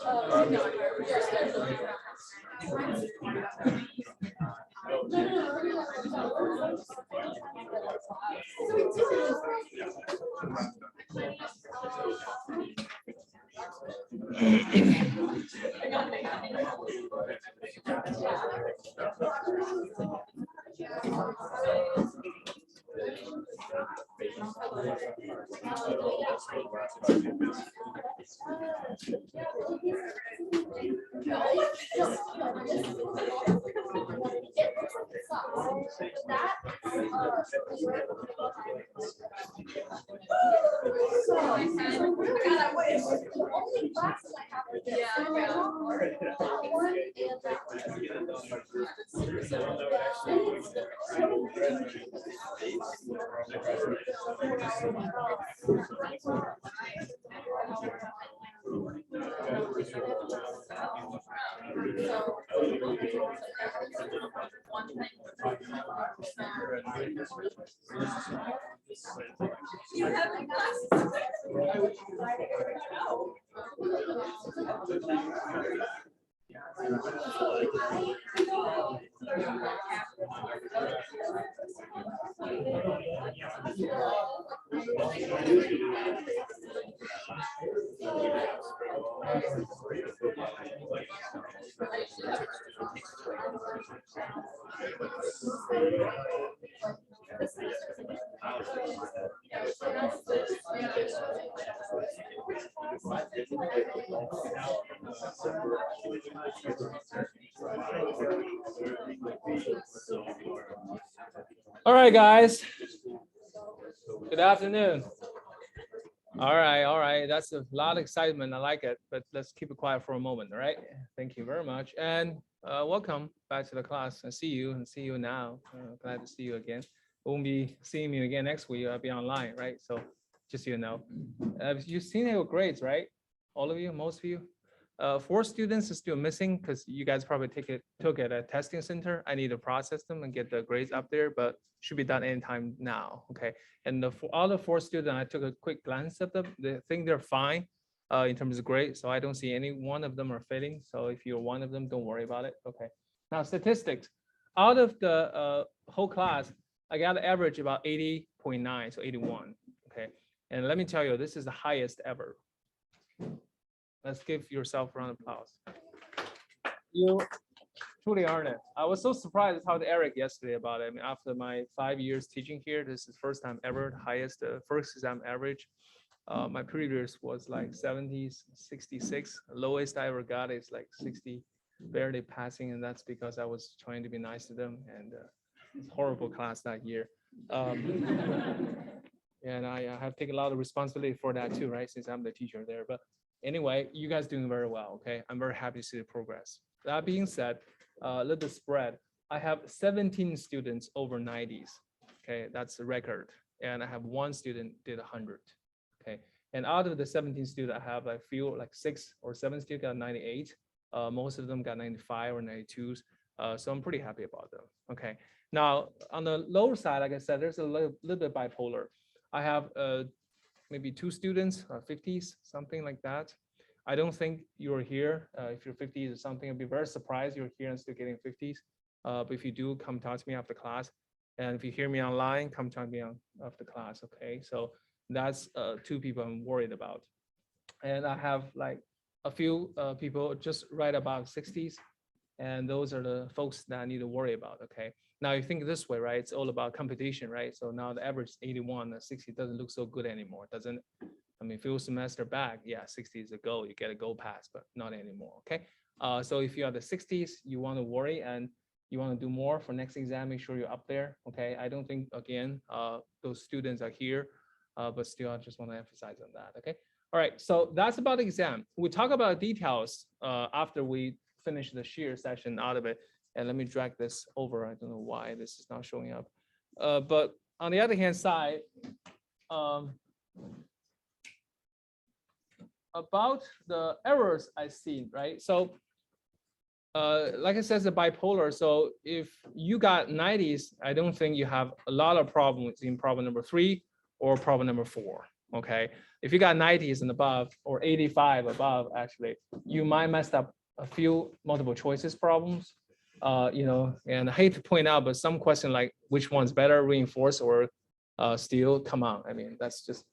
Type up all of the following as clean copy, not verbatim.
All right, guys. Good afternoon. All right. That's a lot of excitement. I like it, but let's keep it quiet for a moment. All right. Thank you very much, and welcome back to the class. I see you now. Glad to see you again. Won't be seeing me again next week. I'll be online, right? So just so you know, you've seen your grades, right? All of you, most of you. 4 students are still missing because you guys probably took it at a testing center. I need to process them and get the grades up there, but should be done anytime now. Okay. And the other 4 students, I took a quick glance at them. They think they're fine in terms of grade. So I don't see any one of them are failing. So if you're one of them, don't worry about it. Okay. Now statistics. Out of the whole class, I got an average about 80.9, so 81. Okay. And let me tell you, this is the highest ever. Let's give yourself a round of applause. You truly earned it. I was so surprised how Eric yesterday about it. I mean, after my 5 years teaching here, this is the first time ever, highest first exam average. My previous was like 70s, 66. Lowest I ever got is like 60, barely passing, and that's because I was trying to be nice to them, and it's a horrible class that year. And I have taken a lot of responsibility for that too, right? Since I'm the teacher there. But anyway, you guys doing very well, okay? I'm very happy to see the progress. That being said, a little spread. I have 17 students over 90s, okay? That's the record. And I have 1 student did 100, okay? And out of the 17 students, I have a few, like 6 or 7 students got 98. Most of them got 95 or 92s. So I'm pretty happy about them, okay? Now, on the lower side, like I said, there's a little bit bipolar. I have maybe 2 students, 50s, something like that. I don't think you're here. If you're 50s or something, I'd be very surprised you're here and still getting 50s. But if you do, come talk to me after class. And if you hear me online, come talk to me after class, okay? So that's 2 people I'm worried about. And I have like a few people just right about 60s. And those are the folks that I need to worry about, okay? Now you think this way, right? It's all about competition, right? So now the average is 81, 60 doesn't look so good anymore, doesn't it? I mean, few semester back, yeah, 60 is a goal, you get a goal pass, but not anymore, okay? So if you are the 60s, you want to worry and you want to do more for next exam, make sure you're up there, okay? I don't think, again, those students are here, but still, I just want to emphasize on that, okay? All right, so that's about the exam. We'll talk about details after we finish the shear session out of it. And let me drag this over. I don't know why this is not showing up. But on the other hand side, about the errors I've seen, right? So like I said, it's a bipolar. So if you got 90s, I don't think you have a lot of problems in problem number 3 or problem number 4. okay? If you got 90s and above or 85 above, actually, you might mess up a few multiple choices problems. You know, and I hate to point out, but some question like which one's better, reinforce or steel, come on. I mean, that's just,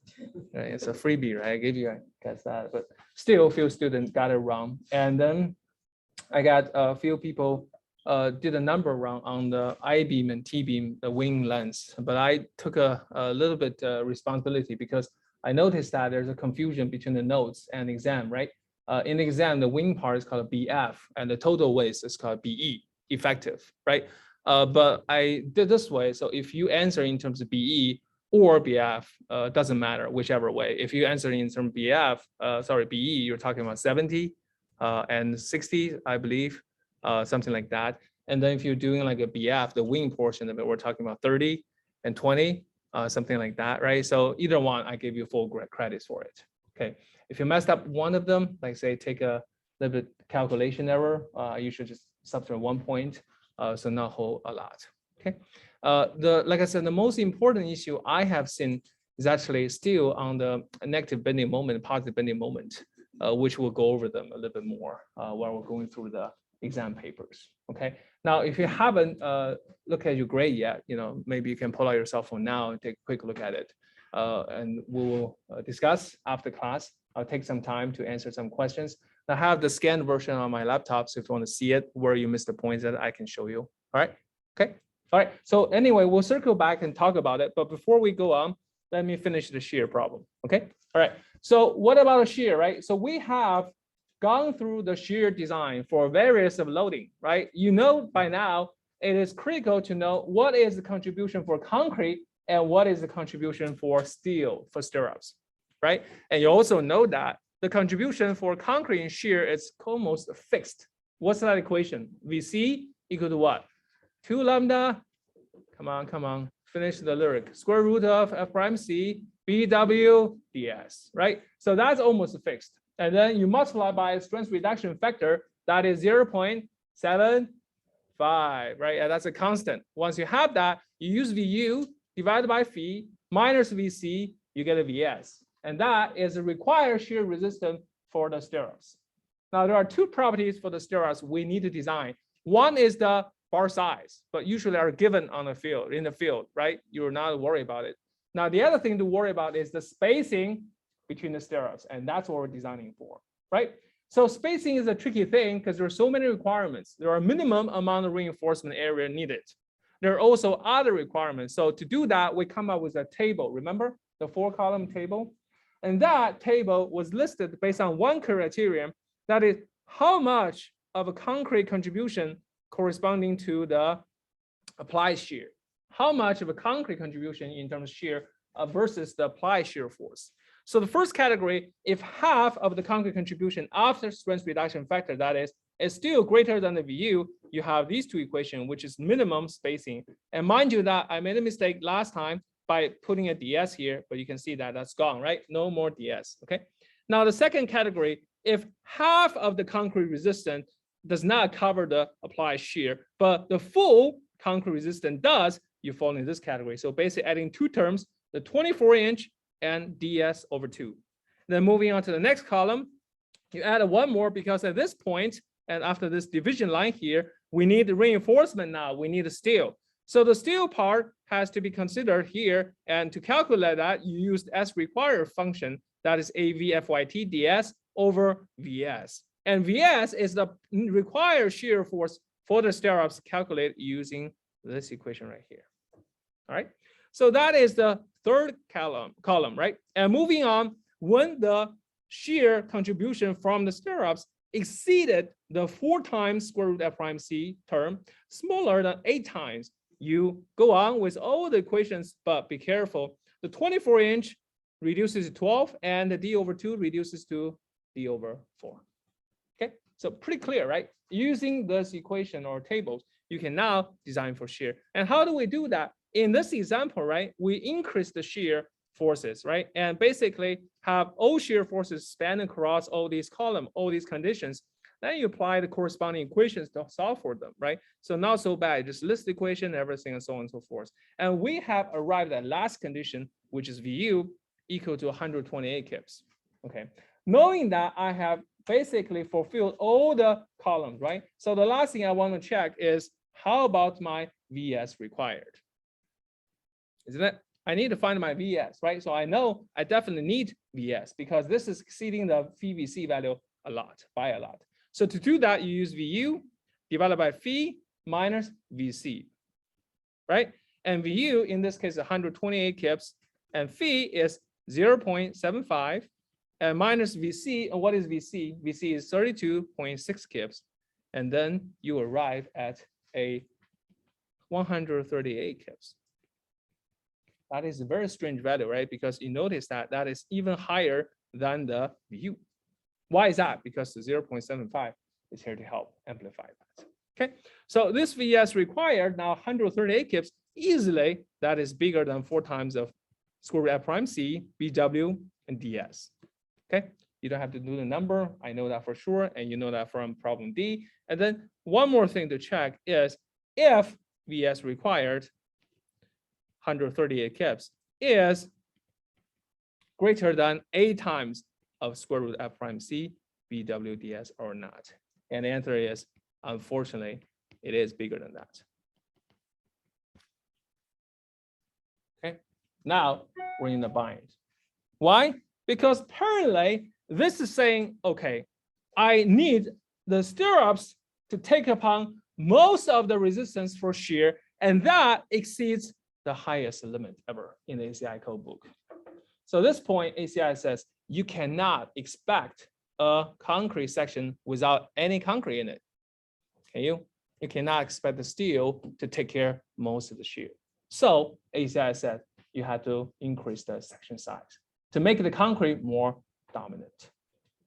it's a freebie, right? I gave you guys that, but still a few students got it wrong. And then I got a few people did a number wrong on the I-beam and T-beam, the wing lengths, but I took a little bit responsibility because I noticed that there's a confusion between the notes and exam, right? In the exam, the wing part is called BF and the total weight is called BE, effective, right? But I did this way. So if you answer in terms of BE or BF, doesn't matter, whichever way. If you answer in terms of BF, BE, you're talking about 70 and 60, I believe, something like that. And then if you're doing like a BF, the wing portion of it, we're talking about 30 and 20, something like that, right? So either one, I give you full credits for it. Okay. If you messed up one of them, like say take a little bit calculation error, you should just subtract 1 point, so not whole a lot. Okay. Like I said, the most important issue I have seen is actually still on the negative bending moment, positive bending moment, which we'll go over them a little bit more while we're going through the exam papers. Okay. Now, if you haven't looked at your grade yet, you know, maybe you can pull out your cell phone now and take a quick look at it. And we will discuss after class. I'll take some time to answer some questions. I have the scanned version on my laptop, so if you want to see it, where you missed the points, that I can show you. All right. Okay. All right. So anyway, we'll circle back and talk about it. But before we go on, let me finish the shear problem. Okay. All right. So what about a shear, right? So we have gone through the shear design for various of loading, right? You know by now, it is critical to know what is the contribution for concrete and what is the contribution for steel, for stirrups, right? And you also know that the contribution for concrete and shear is almost fixed. What's that equation? VC equal to what? 2 lambda, come on, finish the lyric. Square root of F prime C, BW ds, right? So that's almost fixed. And then you multiply by strength reduction factor, that is 0.75, right? And that's a constant. Once you have that, you use VU divided by phi minus VC, you get a VS. And that is a required shear resistance for the stirrups. Now, there are two properties for the stirrups we need to design. One is the bar size, but usually are given on the field, in the field, right? You're not worried about it. Now, the other thing to worry about is the spacing between the stirrups, and that's what we're designing for, right? So spacing is a tricky thing because there are so many requirements. There are minimum amount of reinforcement area needed. There are also other requirements. So to do that, we come up with a table. Remember the 4-column table? And that table was listed based on one criterion, that is how much of a concrete contribution corresponding to the applied shear. How much of a concrete contribution in terms of shear versus the applied shear force. So the first category, if half of the concrete contribution after strength reduction factor, that is still greater than the VU, you have these two equations, which is minimum spacing. And mind you that I made a mistake last time by putting a DS here, but you can see that that's gone, right? No more DS, okay? Now the second category, if half of the concrete resistance does not cover the applied shear, but the full concrete resistance does, you fall in this category. So basically adding two terms, the 24-inch and ds over 2. Then moving on to the next column, you add one more because at this point, and after this division line here, we need the reinforcement now, we need the steel. So the steel part has to be considered here, and to calculate that, you use the S required function, that is AVFYT ds over VS. And VS is the required shear force for the stirrups calculated using this equation right here. All right. So that is the third column, right? And moving on, when the shear contribution from the stirrups exceeded the 4 times square root F prime C term, smaller than 8 times, you go on with all the equations, but be careful. The 24-inch reduces to 12, and the D over 2 reduces to D over 4. Okay, so pretty clear, right? Using this equation or tables, you can now design for shear. And how do we do that? In this example, right, we increase the shear forces, right? And basically have all shear forces span across all these columns, all these conditions. Then you apply the corresponding equations to solve for them, right? So not so bad, just list the equation, everything, and so on and so forth. And we have arrived at last condition, which is VU equal to 128 kips. Okay, knowing that I have basically fulfilled all the columns, right? So the last thing I want to check is how about my VS required? Isn't it? I need to find my VS, right? So I know I definitely need VS because this is exceeding the phi-VC value by a lot. So to do that, you use VU divided by phi minus VC, right? And VU in this case is 128 kips, and phi is 0.75, and minus VC. And what is VC? VC is 32.6 kips, and then you arrive at a 138 kips. That is a very strange value, right? Because you notice that that is even higher than the VU. Why is that? Because the 0.75 is here to help amplify that. Okay, so this VS required now 138 kips easily. That is bigger than 4 times of square root F prime C, BW, and DS. Okay, you don't have to do the number. I know that for sure, and you know that from problem D. And then one more thing to check is if VS required 138 kips is greater than 8 times of square root F prime C, BW, DS or not. And the answer is, unfortunately, it is bigger than that. Okay, now we're in the bind. Why? Because apparently this is saying, okay, I need the stirrups to take upon most of the resistance for shear, and that exceeds the highest limit ever in the ACI code book. So at this point, ACI says you cannot expect a concrete section without any concrete in it. Can you? You cannot expect the steel to take care most of the shear. So ACI said you have to increase the section size to make the concrete more dominant.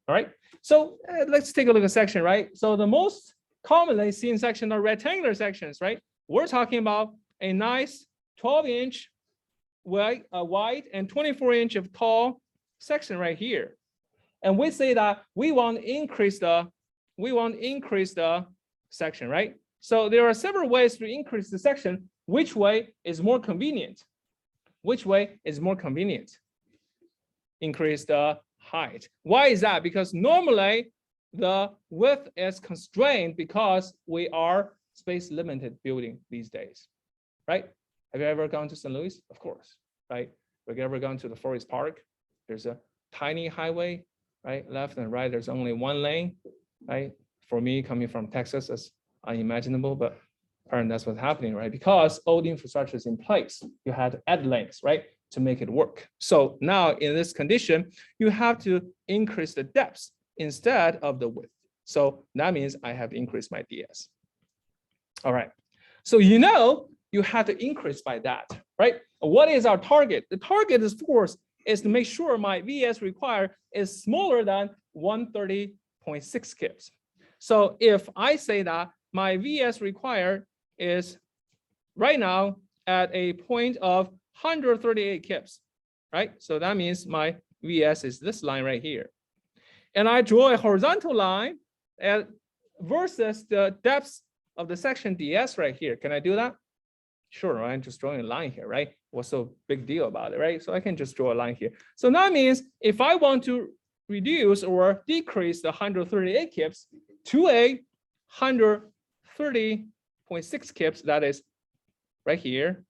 All right. So let's take a look at section, right? So the most commonly seen section are rectangular sections, right? We're talking about a nice 12-inch wide and 24-inch of tall section right here. And we say that we want to increase the section, right? So there are several ways to increase the section. Which way is more convenient? Which way is more convenient? Increase the height. Why is that? Because normally the width is constrained because we are space limited building these days, right? Have you ever gone to St. Louis? Of course, right? Have you ever gone to the Forest Park? There's a tiny highway, right? Left and right, there's only one lane, right? For me, coming from Texas, that's unimaginable, but apparently that's what's happening, right? Because all the infrastructure is in place. You had to add lanes, right? To make it work. So now in this condition, you have to increase the depth instead of the width. So that means I have to increase my DS. All right. So you have to increase by that, right? What is our target? The target, of course, is to make sure my VS required is smaller than 130.6 kips. So if I say that my VS required is right now at a point of 138 kips, right? So that means my VS is this line right here. And I draw a horizontal line versus the depth of the section DS right here. Can I do that? Sure, right? I'm just drawing a line here, right? What's so big deal about it, right? So I can just draw a line here. So that means if I want to reduce or decrease the 138 kips to a 130.6 kips, that is right here.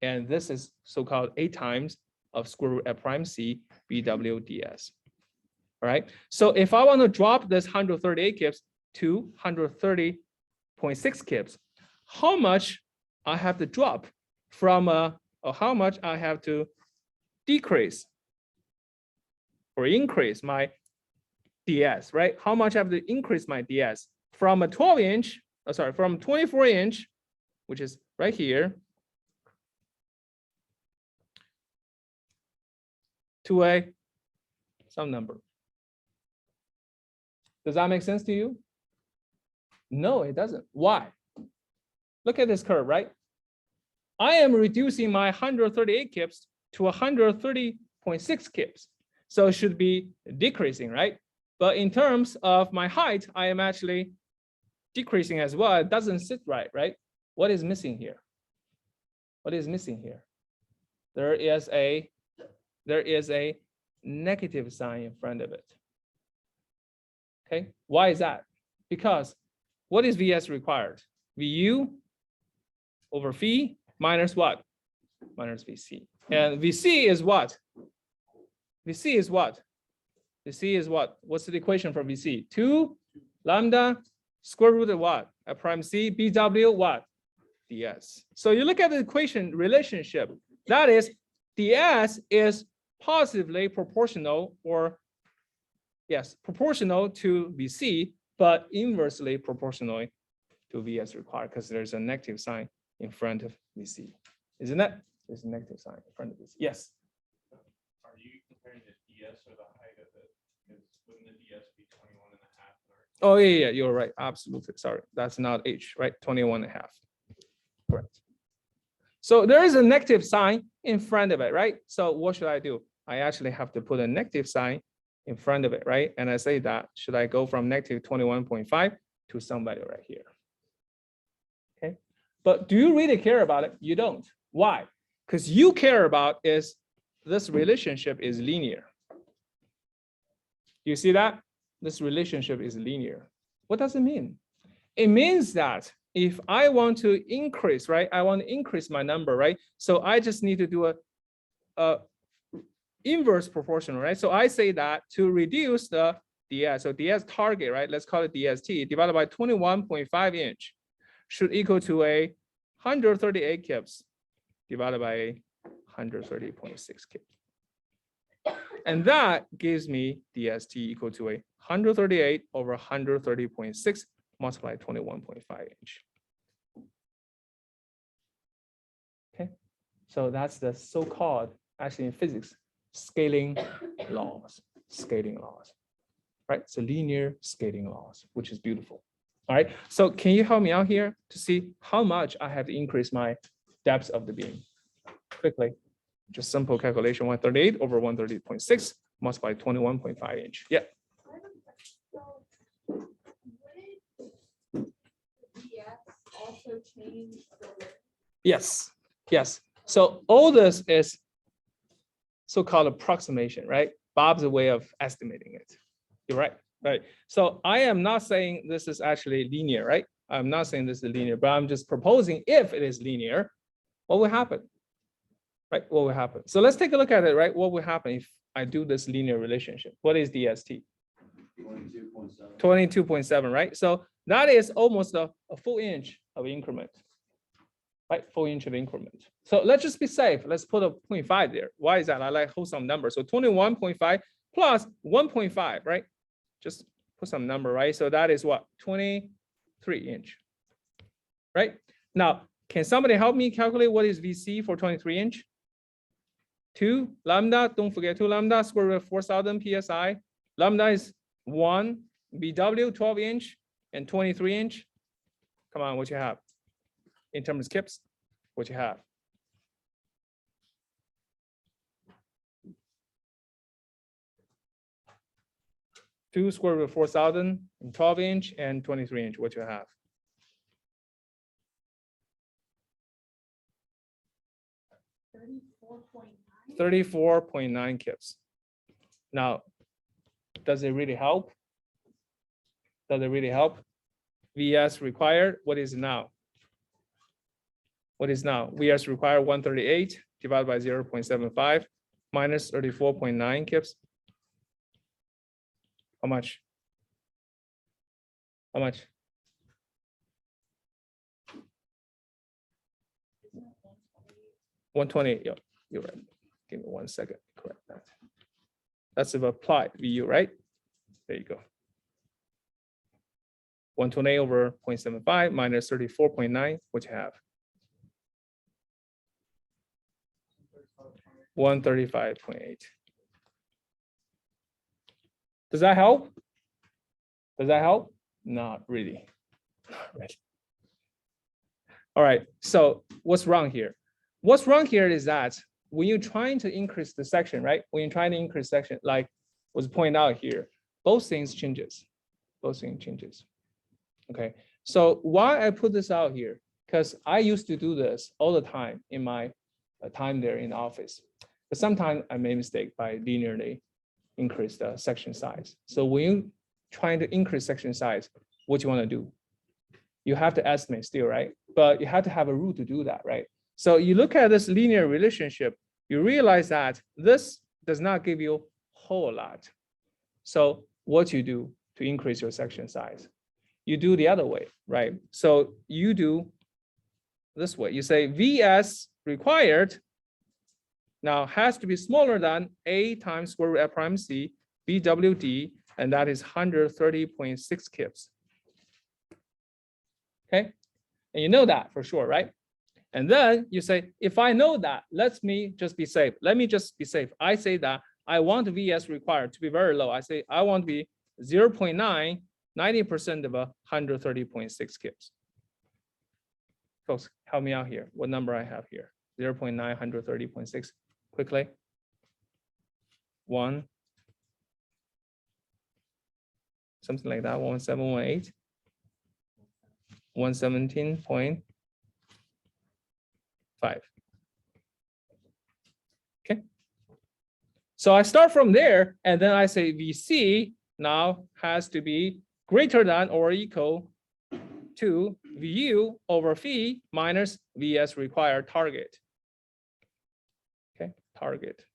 And this is so-called 8 times of square root F prime C BW DS. All right. So if I want to drop this 138 kips to 130.6 kips, how much I have to drop from or how much I have to decrease or increase my DS, right? How much I have to increase my DS from a 12-inch, from 24-inch, which is right here, to some number. Does that make sense to you? No, it doesn't. Why? Look at this curve, right? I am reducing my 138 kips to 130.6 kips. So it should be decreasing, right? But in terms of my height, I am actually decreasing as well. It doesn't sit right, right? What is missing here? What is missing here? There is a there is a negative sign in front of it. Okay, why is that? Because what is VS required? VU over phi minus what? Minus VC. And VC is what? VC is what? VC is what? What's the equation for VC? 2 lambda square root of what? A prime C, BW what? DS. So you look at the equation relationship. That is, DS is positively proportional, or yes, proportional to VC, but inversely proportional to VS required because there's a negative sign in front of VC. Isn't it? There's a negative sign in front of VC. Yes. Are you comparing the DS or the height of it? Because wouldn't the DS be 21 and a half? Oh, yeah, you're right. Absolutely. Sorry. That's not H, right? 21 and a half. Correct. So there is a negative sign in front of it, right? So what should I do? I actually have to put a negative sign in front of it, right? And I say that, should I go from negative 21.5 to somebody right here? Okay. But do you really care about it? You don't. Why? Because you care about is this relationship is linear. You see that? This relationship is linear. What does it mean? It means that if I want to increase, right? I want to increase my number, right? So I just need to do a inverse proportional, right? So I say that to reduce the DS, so DS target, right? Let's call it DST divided by 21.5 inch should equal to a 138 kips divided by 130.6 kips. And that gives me DST equal to a 138 over 130.6 multiplied 21.5 inch. Okay, so that's the so-called, actually in physics, scaling laws, right? It's a linear scaling laws, which is beautiful. All right, so can you help me out here to see how much I have to increase my depth of the beam? Quickly, just simple calculation, 138 over 130.6 multiplied 21.5 inch. Yeah. Also change the Yes, yes. So all this is so-called approximation, right? Bob's way of estimating it. You're right, right? So I am not saying this is actually linear, right? I'm not saying this is linear, but I'm just proposing if it is linear, what will happen? Right, what will happen? So let's take a look at it, right? What will happen if I do this linear relationship? What is DST? 22.7. 22.7, right? So that is almost a full inch of increment, right? Full inch of increment. So let's just be safe. Let's put a 0.5 there. Why is that? I like hold some number. So 21.5 plus 1.5, right? Just put some number, right? So that is what? 23 inch, right? Now, can somebody help me calculate what is VC for 23 inch? 2 lambda, don't forget 2 lambda, square root of 4,000 PSI. Lambda is 1, BW 12 inch and 23 inch. Come on, what you have? In terms of kips, what you have? Two square root of 4,000 and 12 inch and 23 inch, what you have? 34.9 kips. Now, does it really help? Does it really help? VS required, what is now? What is now? VS required 138 divided by 0.75 minus 34.9 kips. How much? How much? $128. Yeah, you're right. Give me 1 second. Correct that. That's the applied VU, right? There you go. 128 over 0.75 minus 34.9. What you have? 135.8. Does that help? Does that help? Not really. Not really. All right. So what's wrong here? What's wrong here is that when you're trying to increase the section, right? When you're trying to increase section, like was pointed out here, both things changes. Both things changes. Okay. So why I put this out here? Because I used to do this all the time in my time there in the office. But sometimes I made a mistake by linearly increase the section size. So when you're trying to increase section size, what you want to do? You have to estimate still, right? But you have to have a rule to do that, right? So you look at this linear relationship, you realize that this does not give you a whole lot. So what you do to increase your section size? You do the other way, right? So you do this way. You say VS required now has to be smaller than A times square root F prime C BWD, and that is 130.6 kips. Okay, and you know that for sure, right? And then you say, if I know that, let me just be safe. Let me just be safe. I say that I want VS required to be very low. I say I want to be 0.9, 90% of 130.6 kips. Folks, help me out here. What number I have here? 0.9, 130.6. Quickly. 1. Something like that. 1718. 117.5. Okay. So I start from there, and then I say VC now has to be greater than or equal to VU over phi minus VS required target. Okay, target.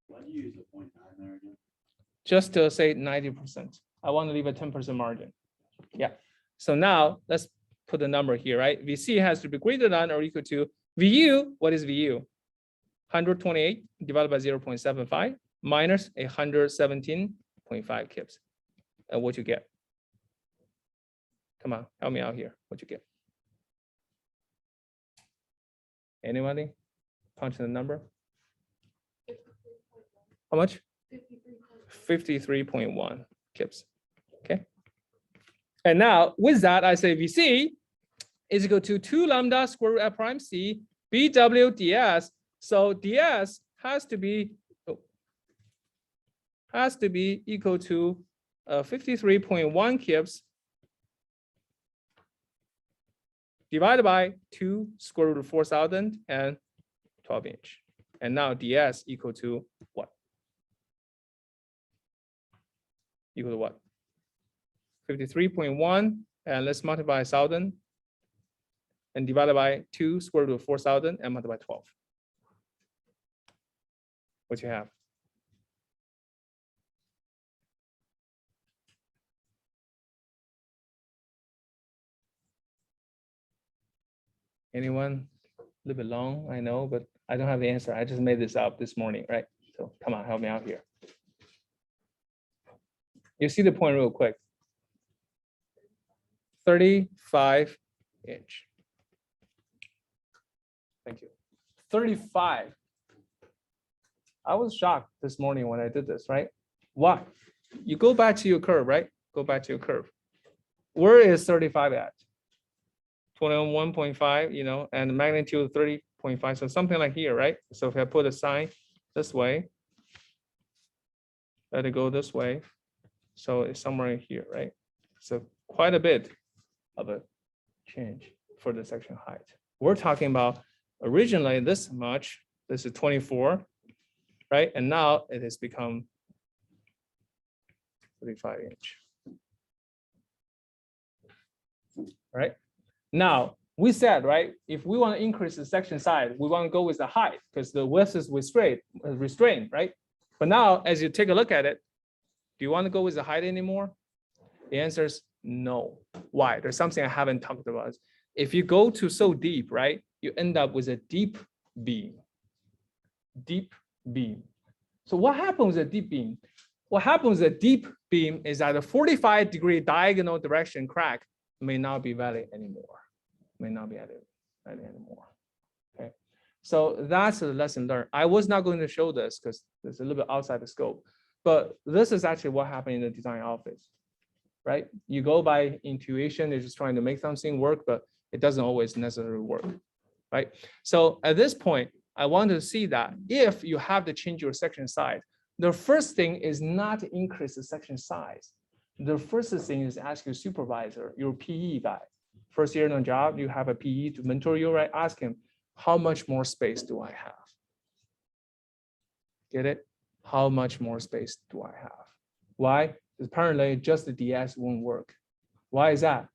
Why do you use the 0.9 there again? Just to say 90%. I want to leave a 10% margin. Yeah. So now let's put the number here, right? VC has to be greater than or equal to VU. What is VU? 128 divided by 0.75 minus 117.5 kips. And what you get? Come on, help me out here. What you get? Anybody? Punch the number. How much? 53.1 kips. Okay. And now with that, I say VC is equal to 2 lambda square root F prime C BW ds. So ds has to be equal to 53.1 kips divided by 2 square root of 4,000 and 12 inch. And now ds equal to what? Equal to what? 53.1, and let's multiply 1,000 and divided by 2 square root of 4,000 and multiply 12. What you have? Anyone? A little bit long, I know, but I don't have the answer. I just made this up this morning, right? So come on, help me out here. You see the point real quick. 35 inch. Thank you. 35. I was shocked this morning when I did this, right? Why? You go back to your curve, right? Go back to your curve. Where is 35 at? 21.5, you know, and magnitude 30.5. So something like here, right? So if I put a sign this way, let it go this way. So it's somewhere in here, right? So quite a bit of a change for the section height. We're talking about originally this much. This is 24, right? And now it has become 35 inch. Right? Now we said, right, if we want to increase the section size, we want to go with the height because the width is restrained, right? But now as you take a look at it, do you want to go with the height anymore? The answer is no. Why? There's something I haven't talked about. If you go to so deep, right, you end up with a deep beam. Deep beam. So what happens with a deep beam? What happens with a deep beam is that a 45-degree diagonal direction crack may not be valid anymore. May not be valid anymore. Okay. So that's the lesson learned. I was not going to show this because it's a little bit outside the scope. But this is actually what happened in the design office, right? You go by intuition, you're just trying to make something work, but it doesn't always necessarily work, right? So at this point, I want to see that if you have to change your section size, the first thing is not to increase the section size. The first thing is ask your supervisor, your PE guy. First year on the job, you have a PE to mentor you, right? Ask him, how much more space do I have? Get it? How much more space do I have? Why? Apparently just the DS won't work. Why is that?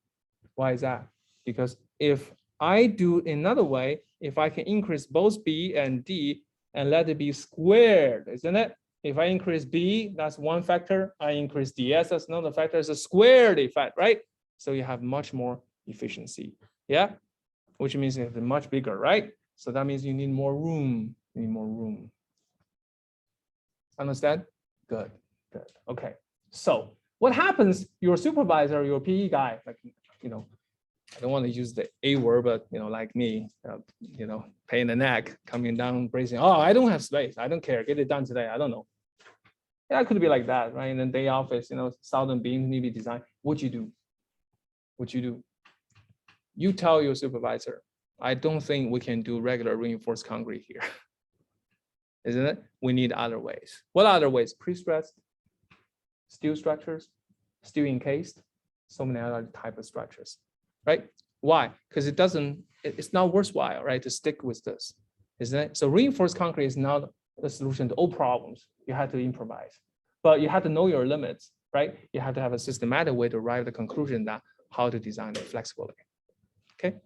Why is that? Because if I do another way, if I can increase both B and D and let it be squared, isn't it? If I increase B, that's one factor. I increase DS, that's another factor. It's a squared effect, right? So you have much more efficiency. Yeah, which means it's much bigger, right? So that means you need more room. You need more room. Understand? Good, good. Okay. So what happens? Your supervisor, your PE guy, like, you know, I don't want to use the A word, but you know, like me, pain in the neck, coming down, bracing. Oh, I don't have space. I don't care. Get it done today. I don't know. Yeah, it could be like that, right? In the day office, southern beams need to be designed. What you do? What you do? You tell your supervisor, I don't think we can do regular reinforced concrete here. Isn't it? We need other ways. What other ways? Pre-stressed, steel structures, steel encased, so many other type of structures, right? Why? Because it's not worthwhile, right, to stick with this, isn't it? So reinforced concrete is not the solution to all problems. You have to improvise, but you have to know your limits, right? You have to have a systematic way to arrive at the conclusion that how to design it flexibly. Okay.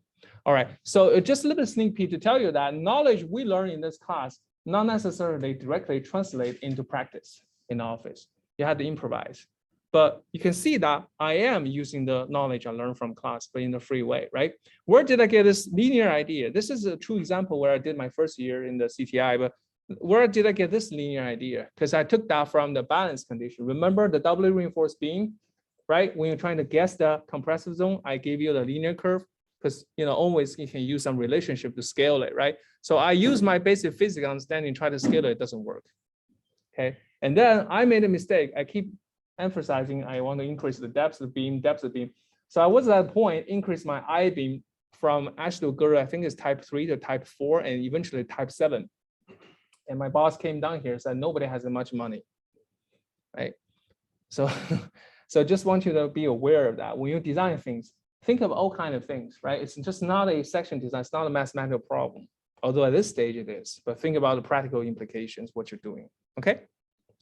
All right. So just a little bit sneak peek to tell you that knowledge we learn in this class not necessarily directly translate into practice in the office. You have to improvise. But you can see that I am using the knowledge I learned from class, but in a free way, right? Where did I get this linear idea? This is a true example where I did my first year in the CTI, but where did I get this linear idea? Because I took that from the balance condition. Remember the doubly reinforced beam, right? When you're trying to guess the compressive zone, I gave you the linear curve because always you can use some relationship to scale it, right? So I use my basic physics understanding, try to scale it, it doesn't work. Okay, and then I made a mistake. I keep emphasizing I want to increase the depth of the beam, So I was at that point, increase my I beam from axial girder, I think it's type 3 to type 4, and eventually type 7. And my boss came down here and said, nobody has that much money, right? So, so just want you to be aware of that. When you design things, think of all kinds of things, right? It's just not a section design, it's not a mathematical problem. Although at this stage it is, but think about the practical implications, what you're doing, okay?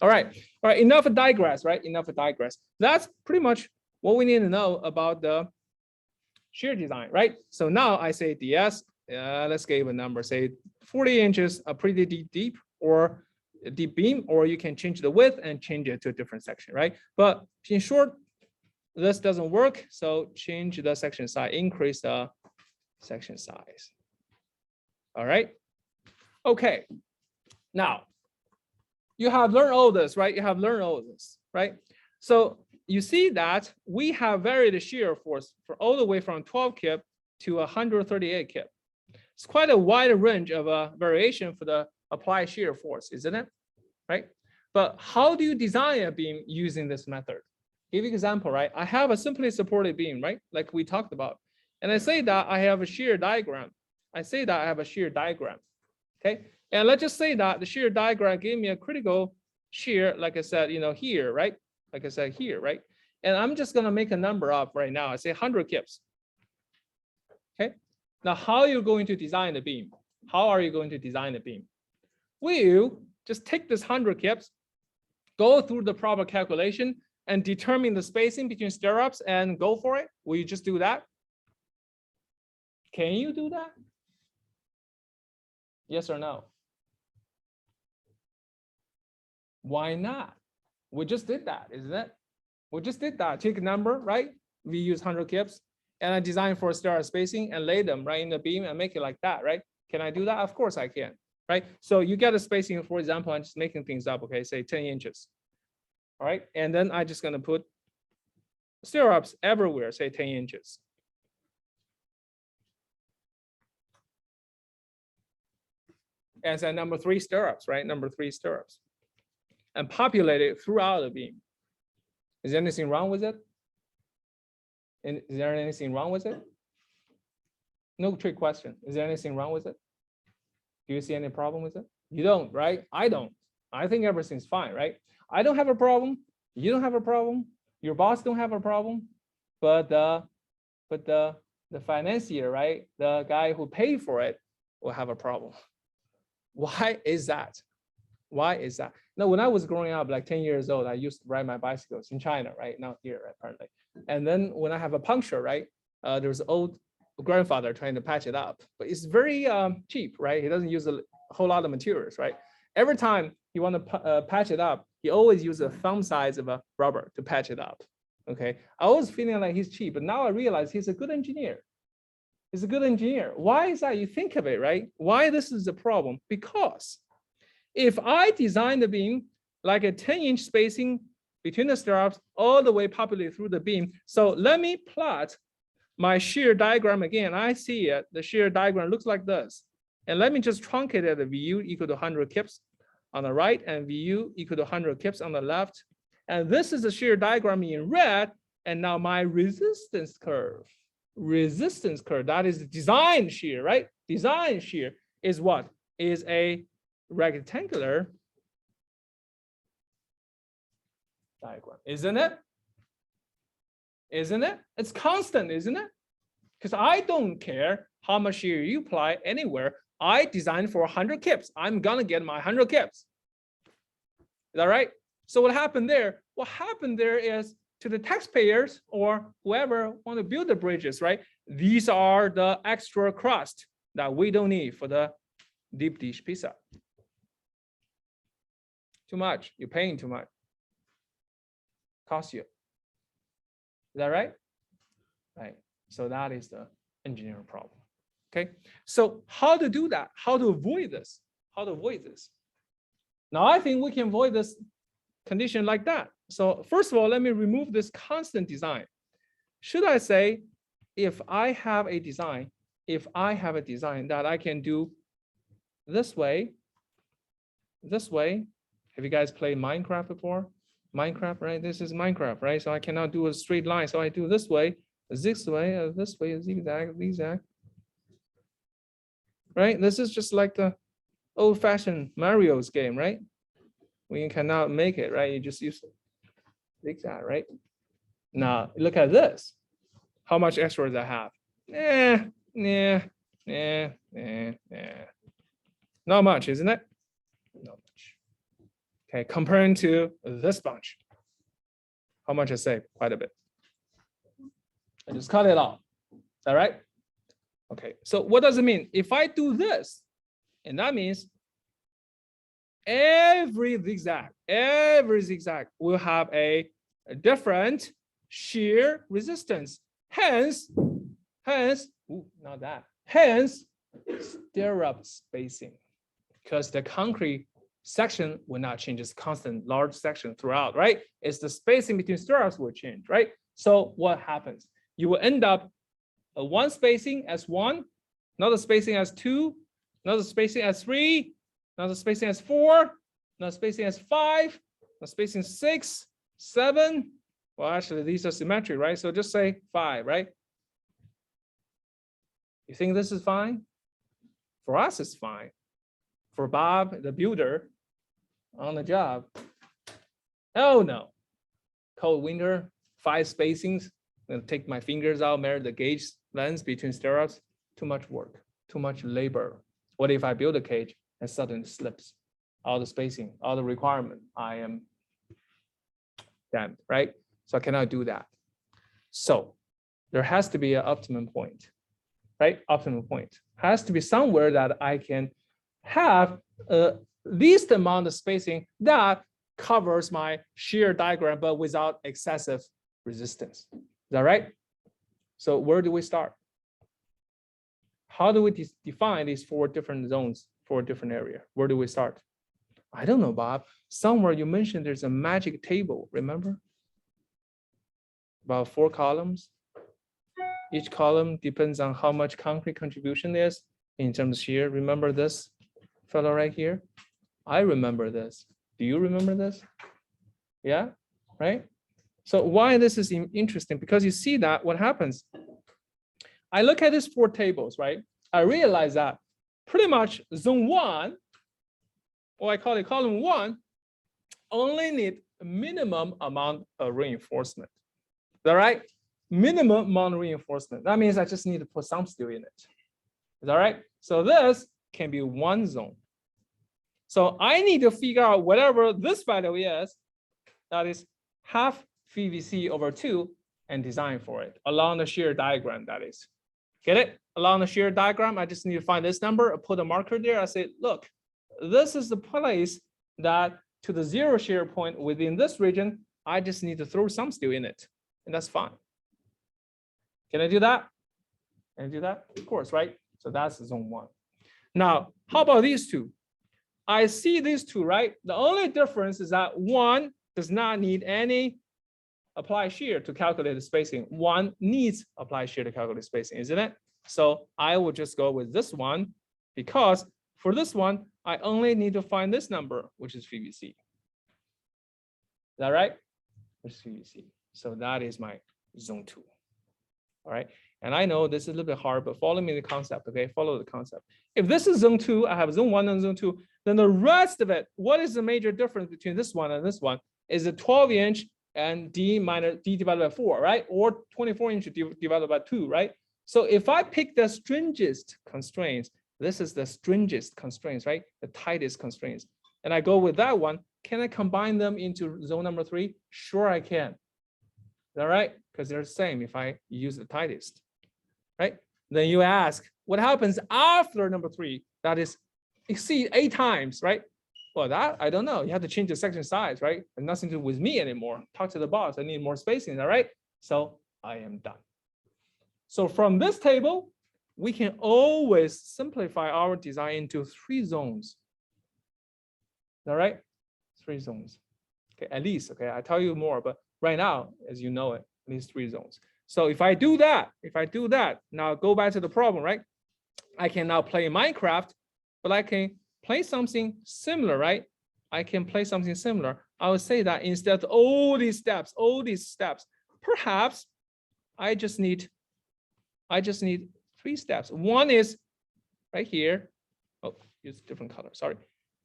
All right, enough of digress, right? Enough of digress. That's pretty much what we need to know about the shear design, right? So now I say DS, let's give a number, say 40 inches, a pretty deep or a deep beam, or you can change the width and change it to a different section, right? But in short, this doesn't work, so change the section size, increase the section size. All right, okay. Now, you have learned all this, right? You have learned all this, right? So you see that we have varied the shear force for all the way from 12 kip to 138 kip. It's quite a wide range of variation for the applied shear force, isn't it? Right? But how do you design a beam using this method? Give you an example, right? I have a simply supported beam, right? Like we talked about. And I say that I have a shear diagram. Okay? And let's just say that the shear diagram gave me a critical shear, like I said, here, right? Like I said, here, right? And I'm just gonna make a number up right now. I say 100 kips. Okay? Now, how are you going to design the beam? How are you going to design the beam? Will you just take this 100 kips, go through the proper calculation, and determine the spacing between stirrups and go for it? Will you just do that? Can you do that? Yes or no? Why not? We just did that, isn't it? We just did that. Take a number, right? We use 100 kips, and I design for stirrup spacing and lay them right in the beam and make it like that, right? Can I do that? Of course I can, right? So you get a spacing, for example, I'm just making things up, okay? Say 10 inches, all right? And then I'm just gonna put stirrups everywhere, say 10 inches. And say number 3 stirrups, right? Number 3 stirrups. And populate it throughout the beam. Is there anything wrong with it? And is there anything wrong with it? No trick question. Is there anything wrong with it? Do you see any problem with it? You don't, right? I don't. I think everything's fine, right? I don't have a problem. You don't have a problem. Your boss don't have a problem. But the financier, right? The guy who paid for it will have a problem. Why is that? Why is that? Now, when I was growing up, like 10 years old, I used to ride my bicycles in China, right? Not here, apparently. And then when I have a puncture, right? There's an old grandfather trying to patch it up, but it's very cheap, right? He doesn't use a whole lot of materials, right? Every time you want to patch it up, he always uses a thumb size of a rubber to patch it up. Okay, I was feeling like he's cheap, but now I realize he's a good engineer. He's a good engineer. Why is that? You think of it, right? Why this is a problem? Because if I design the beam like a 10-inch spacing between the stirrups all the way populated through the beam. So let me plot my shear diagram again. I see it. The shear diagram looks like this. And let me just truncate it at VU equal to 100 kips on the right and VU equal to 100 kips on the left. And this is the shear diagram in red. And now my resistance curve, that is the design shear, right? Design shear is what? Is a rectangular diagram, isn't it? Isn't it? It's constant, isn't it? Because I don't care how much shear you apply anywhere. I designed for 100 kips. I'm gonna get my 100 kips. Is that right? So what happened there? What happened there is to the taxpayers or whoever want to build the bridges, right? These are the extra crust that we don't need for the deep dish pizza. Too much. You're paying too much. Cost you. Is that right? Right. So that is the engineering problem. Okay. So how to do that? How to avoid this? How to avoid this? Now I think we can avoid this condition like that. So first of all, let me remove this constant design. Should I say, if I have a design that I can do this way, have you guys played Minecraft before? Minecraft, right? This is Minecraft, right? So I cannot do a straight line. So I do this way, zigzag, zigzag. Right? This is just like the old-fashioned Mario's game, right? When you cannot make it, right? You just use zigzag, right? Now look at this. How much extra does I have? Not much, isn't it? Not much. Okay, comparing to this bunch, how much I save? Quite a bit. I just cut it off. Is that right? Okay, so what does it mean? If I do this, and that means every zigzag will have a different shear resistance. Hence, not that. Hence, stirrup spacing, because the concrete section will not change. It's constant large section throughout, right? It's the spacing between stirrups will change, right? So what happens? You will end up one spacing as 1, another spacing as 2, another spacing as 3, another spacing as 4, another spacing as 5, another spacing 6, 7. Well, actually, these are symmetric, right? So just say 5, right? You think this is fine? For us, it's fine. For Bob, the builder on the job, oh no. Cold winter, 5 spacings. I'm gonna take my fingers out, measure the gauge length between stirrups. Too much work, too much labor. What if I build a cage and suddenly slips? All the spacing, all the requirement, I am damned, right? So I cannot do that. So there has to be an optimum point, right? Optimum point has to be somewhere that I can have least amount of spacing that covers my shear diagram, but without excessive resistance. Is that right? So where do we start? How do we define these 4 different zones for a different area? Where do we start? I don't know, Bob. Somewhere you mentioned there's a magic table, remember? About 4 columns. Each column depends on how much concrete contribution is in terms of shear. Remember this fellow right here? I remember this. Do you remember this? Yeah, right? So why this is interesting? Because you see that what happens. I look at these 4 tables, right? I realize that pretty much zone 1, or I call it column 1, only need a minimum amount of reinforcement. Is that right? Minimum amount of reinforcement. That means I just need to put some steel in it. Is that right? So this can be 1 zone. So I need to figure out whatever this value is, that is half VVC over 2, and design for it along the shear diagram, that is. Get it? Along the shear diagram, I just need to find this number, put a marker there. I say, look, this is the place that to the 0 shear point within this region, I just need to throw some steel in it, and that's fine. Can I do that? Can I do that? Of course, right? So that's zone 1. Now, how about these two? I see these two, right? The only difference is that one does not need any applied shear to calculate the spacing. One needs applied shear to calculate spacing, isn't it? So I will just go with this one, because for this one, I only need to find this number, which is VVC. Is that right? Which is VVC. So that is my zone 2. All right. And I know this is a little bit hard, but follow me the concept, okay? Follow the concept. If this is zone 2, I have zone 1 and zone 2, then the rest of it, what is the major difference between this one and this one? Is a 12-inch and D divided by 4, right? Or 24-inch divided by 2, right? So if I pick the stringent constraints, this is the stringent constraints, right? The tightest constraints. And I go with that one, can I combine them into zone number 3? Sure, I can. All right, because they're the same if I use the tightest, right? Then you ask, what happens after number 3? That is exceed 8 times, right? Well, that I don't know. You have to change the section size, right? And nothing to do with me anymore. Talk to the boss. I need more spacing, all right? So I am done. So from this table, we can always simplify our design into 3 zones. All right, 3 zones. Okay, at least. Okay, I tell you more, but right now, as you know it, at least 3 zones. So if I do that, now go back to the problem, right? I can now play Minecraft, but I can play something similar, right? I can play something similar. I would say that instead of all these steps, perhaps I just need 3 steps. One is right here. Oh, use different color, sorry.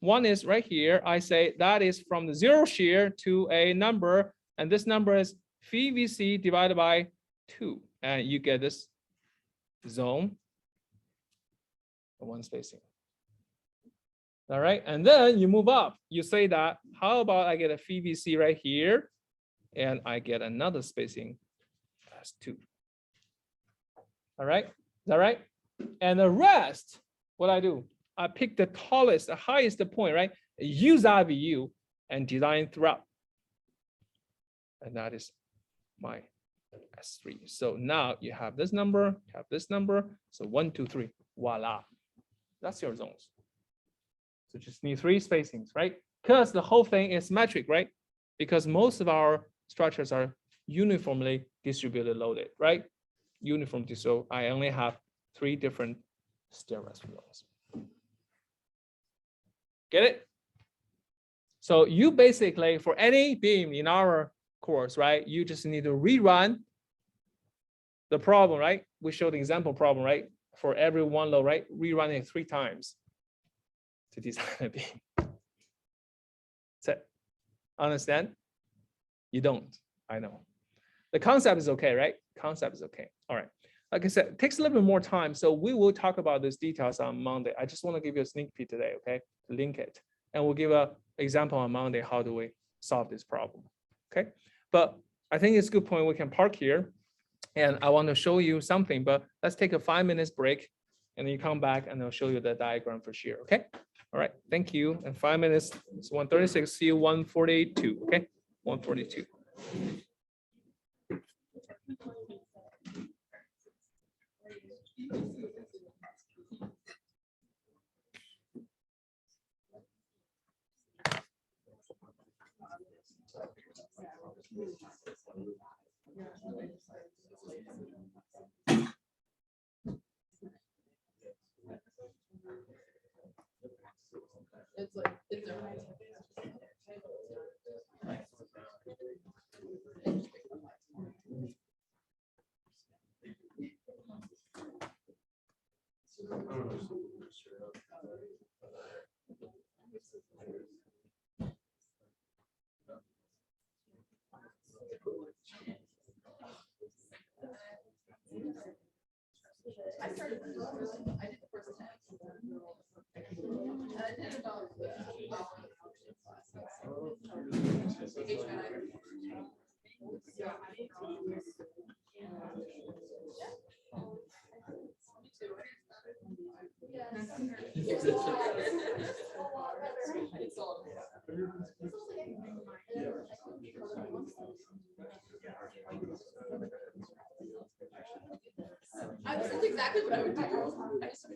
One is right here. I say that is from the 0 shear to a number, and this number is VVC divided by 2, and you get this zone, 1 spacing. All right, and then you move up. You say that, how about I get a VVC right here, and I get another spacing as 2. All right, is that right? And the rest, what I do, I pick the tallest, the highest point, right? Use IVU and design throughout. And that is my S3. So now you have this number, So 1, 2, 3, voila. That's your zones. So just need 3 spacings, right? Because the whole thing is metric, right? Because most of our structures are uniformly distributed loaded, right? Uniformly, so I only have 3 different stairwell zones. Get it? So you basically, for any beam in our course, right, you just need to rerun the problem, right? We showed the example problem, right? For every one load, right? Rerun it 3 times to design a beam. That's it. Understand? You don't, I know. The concept is okay, right? Concept is okay. All right. Like I said, it takes a little bit more time. So we will talk about these details on Monday. I just want to give you a sneak peek today, okay? To link it. And we'll give an example on Monday. How do we solve this problem? Okay. But I think it's a good point. We can park here. And I want to show you something, but let's take a 5 minutes break. And then you come back and I'll show you the diagram for shear. Okay. All right. Thank you. And 5 minutes. It's 1:36. See you 1:42. Okay. 1:42. It's like, it's a. I started, I did the first 10. I did about that's exactly what I would do. I just-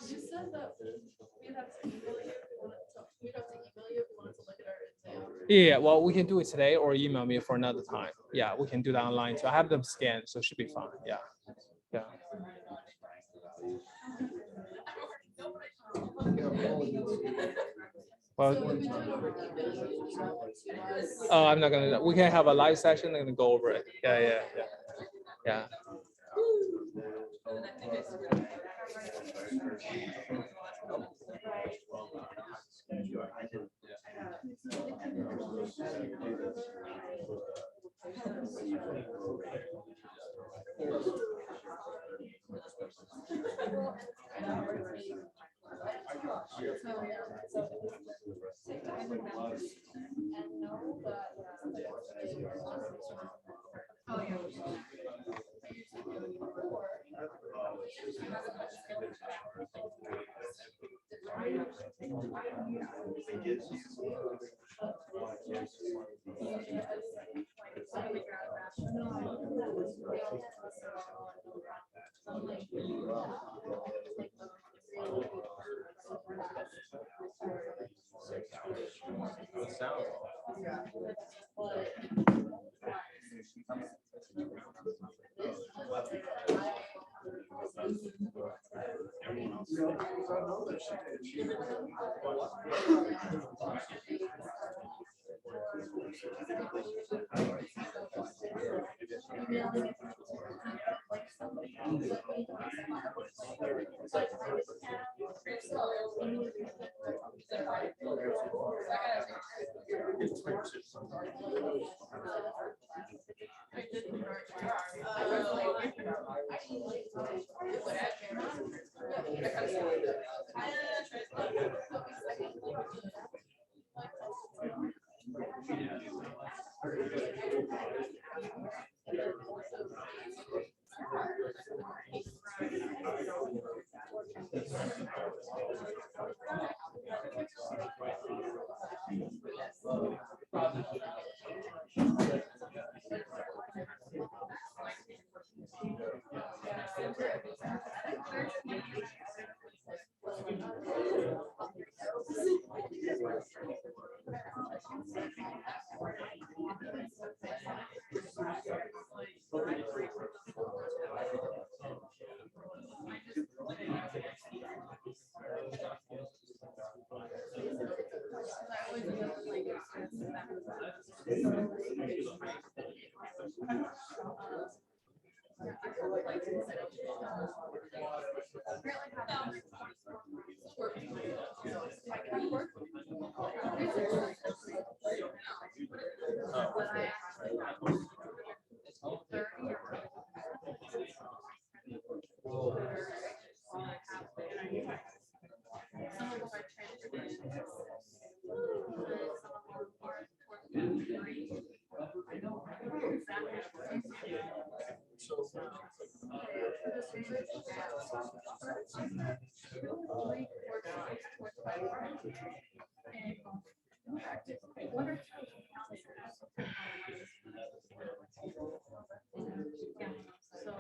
You said that we'd have to email you. We'd have to email you if we wanted to look at our exam. Yeah, well, we can do it today or email me for another time. Yeah, we can do that online. So I have them scanned, so it should be fine. Yeah. Yeah. Well, So we would do it over email. You would email it to us. oh, I'm not gonna, we can have a live session and go over it. Yeah, yeah, yeah. Yeah.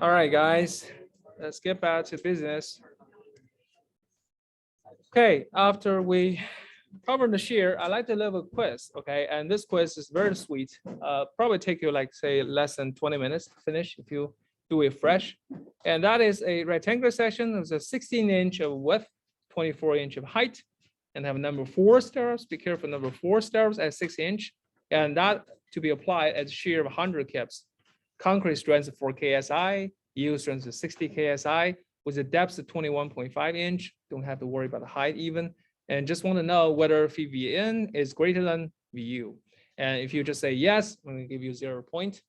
All right, guys, let's get back to business. Okay, after we cover the share, I like to leave a quiz, okay? And this quiz is very sweet. Probably take you like say less than 20 minutes to finish if you do it fresh. And that is a rectangular section. It's a 16-inch of width, 24-inch of height, and have number 4 stairs. Be careful, number 4 stairs at 6-inch, and that to be applied at shear of 100 kips. Concrete strength of 4 KSI, yield strength of 60 KSI, with a depth of 21.5 inch. Don't have to worry about the height even. And just want to know whether VVN is greater than VU. And if you just say yes, I'm going to give you 0 point.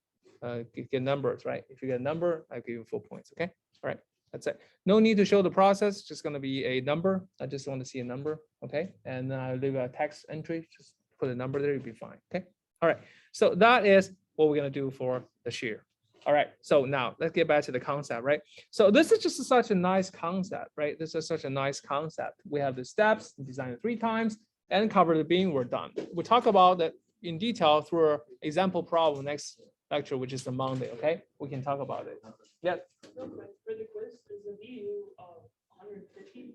get numbers, right? If you get a number, I give you 4 points. Okay. All right. That's it. No need to show the process. Just going to be a number. I just want to see a number. Okay. And I'll leave a text entry. Just put a number there. You'll be fine. Okay. All right. So that is what we're going to do for the shear. All right. So now let's get back to the concept, right? So this is just such a nice concept, right? This is such a nice concept. We have the steps, design it 3 times, and cover the beam. We're done. We'll talk about that in detail through our example problem next lecture, which is the Monday. Okay. We can talk about it. Yeah. Real quick, for the quiz, is the VU 150?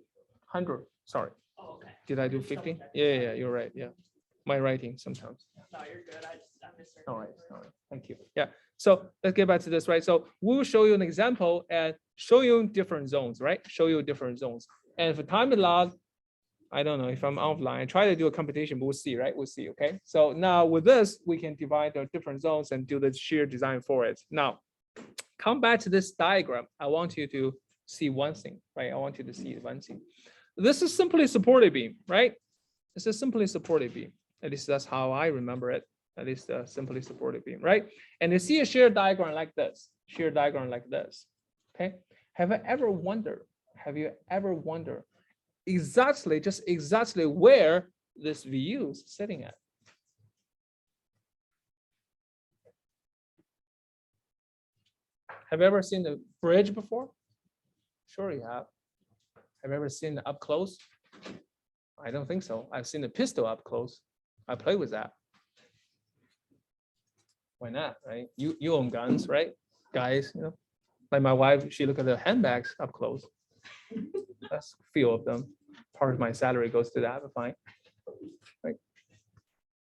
100. Sorry. Oh, okay. Did I do Just double 50? checking. Yeah, you're right. Yeah. My writing sometimes. No, you're good. I missed. All right. All right. Thank you. Yeah. So let's get back to this, right? So we'll show you an example and show you different zones, right? Show you different zones. And for time allowed, I don't know if I'm offline. I try to do a computation, but we'll see, right? We'll see. Okay. So now with this, we can divide the different zones and do the shear design for it. Now, come back to this diagram. I want you to see one thing, right? I want you to see one thing. This is simply a supported beam, right? This is simply a supported beam. At least that's how I remember it. At least a simply supported beam, right? And you see a shear diagram like this, shear diagram like this. Okay. Have you ever wondered exactly, just exactly where this VU is sitting at? Have you ever seen the bridge before? Sure you have. Have you ever seen it up close? I don't think so. I've seen the pistol up close. I play with that. Why not, right? You own guns, right? Guys, you know, like my wife, she look at the handbags up close. That's a few of them. Part of my salary goes to that, but fine. Right?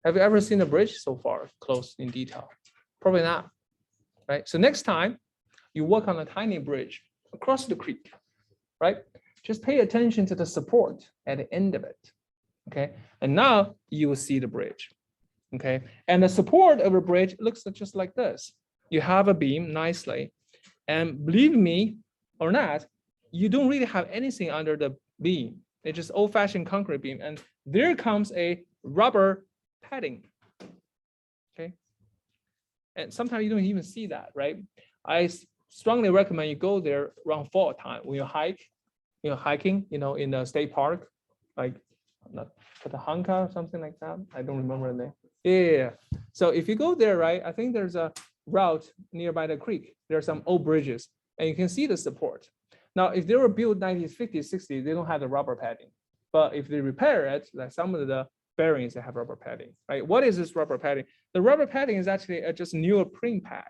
Have you ever seen a bridge so far close in detail? Probably not, right? So next time you work on a tiny bridge across the creek, right? Just pay attention to the support at the end of it, okay? And now you will see the bridge, okay? And the support of a bridge looks just like this. You have a beam nicely, and believe me or not, you don't really have anything under the beam. It's just old-fashioned concrete beam, and there comes a rubber padding, okay? And sometimes you don't even see that, right? I strongly recommend you go there around fall time when you hike, hiking, in the state park, like Catahanca or something like that. I don't remember the name. Yeah. So if you go there, right, I think there's a route nearby the creek. There are some old bridges, and you can see the support. Now, if they were built 1950s, 60s, they don't have the rubber padding. But if they repair it, like some of the bearings that have rubber padding, right? What is this rubber padding? The rubber padding is actually just neoprene pad,